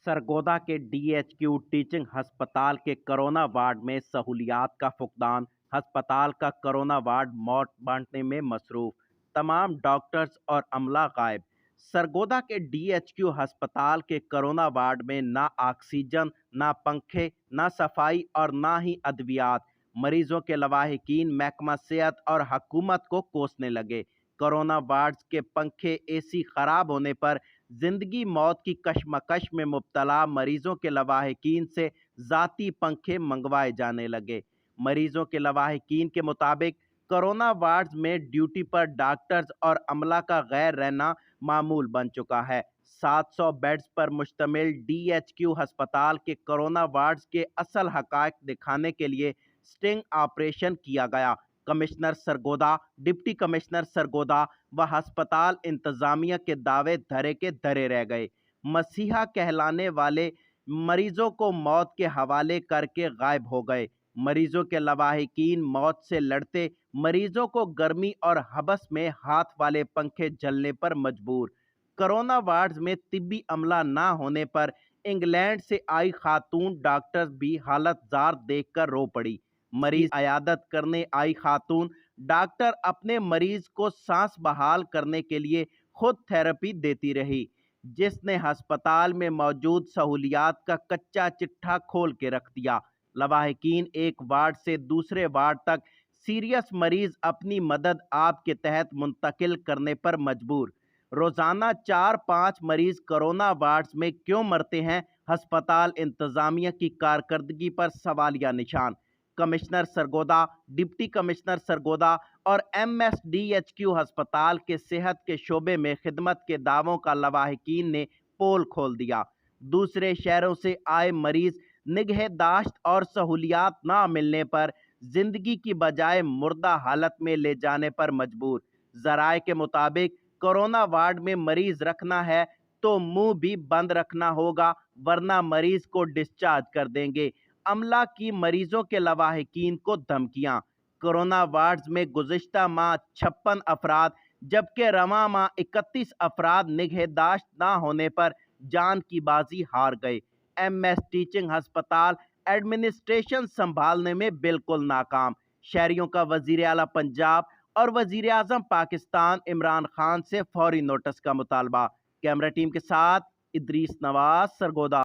सरगोदा के DHQ teaching अस्पताल के कोरोना वार्ड में सहूलियात का फुकदान। अस्पताल का कोरोना वार्ड मौत बांटने में मसरूफ। तमाम डॉक्टर्स और अमला गायब। सरगोदा के डीएचक्यू अस्पताल के कोरोना वार्ड में ना ऑक्सीजन, ना पंखे, ना सफाई और ना ही अद्वियात। मरीजों के लवाहिकीन महकमा सेहत और हुकूमत को कोसने लगे। कोरोना वार्ड्स के पंखे एसी खराब होने पर जिंदगी मौत की कशमकश में मुब्तला मरीजों के लवाहिकीन से ज़ाती पंखे मंगवाए जाने लगे। मरीजों के लवाहिकीन के मुताबिक कोरोना वार्ड्स में ड्यूटी पर डॉक्टर्स और अमला का गैर रहना मामूल बन चुका है। 700 बेड्स पर मुश्तमिल डीएचक्यू अस्पताल के कोरोना वार्ड्स के असल हकायक दिखाने के लिए स्टिंग ऑपरेशन किया गया। Commissioner Sargodha, deputy commissioner Sargodha व अस्पताल इंतजामिया के दावे धरे के धरे रह गए। मसीहा कहलाने वाले मरीजों को मौत के हवाले करके गायब हो गए। मरीजों के लवाहिकीन मौत से लड़ते मरीजों को गर्मी और हबस में हाथ वाले पंखे झलने पर मजबूर। कोरोना वार्ड्स में तिब्बी अमला ना होने पर इंग्लैंड से आई खातून डॉक्टर्स भी हालत जार देखकर रो पड़ी। मरीज अयादत करने आई खातून डॉक्टर अपने मरीज को सांस बहाल करने के लिए खुद थेरेपी देती रही, जिसने अस्पताल में मौजूद सहूलियात का कच्चा चिट्ठा खोल के रख दिया। लवाहिकीन एक वार्ड से दूसरे वार्ड तक सीरियस मरीज अपनी मदद आपके तहत मुंतकिल करने पर मजबूर। रोजाना 4-5 मरीज कोरोना वार्ड्स में क्यों मरते हैं? अस्पताल इंतजामिया की कारकर्दगी पर सवालिया निशान। Commissioner Sargodha, deputy commissioner Sargodha और एमएसडीएचक्यू अस्पताल के सेहत के शोबे में खिदमत के दावों का लवाहिकीन ने पोल खोल दिया। दूसरे शहरों से आए मरीज निगहदाश्त और सहूलियात ना मिलने पर जिंदगी की बजाय मुर्दा हालत में ले जाने पर मजबूर। जराए के मुताबिक कोरोना वार्ड में मरीज रखना है तो मुंह भी बंद रखना होगा, वरना मरीज को डिस्चार्ज कर देंगे। अमला की मरीजों के लवाहिकीन को धमकियां। कोरोना वार्ड्स में गुज़िश्ता माह 56 अफराद जबकि रवां माह 31 अफराद निगहदाश्त ना होने पर जान की बाजी हार गए। एमएस टीचिंग अस्पताल एडमिनिस्ट्रेशन संभालने में बिल्कुल नाकाम। शहरियों का वजीर आला पंजाब और वजीर आजम पाकिस्तान इमरान खान से फौरी नोटिस का मुतालबा। कैमरा टीम के साथ इदरीस नवाज, सरगोदा।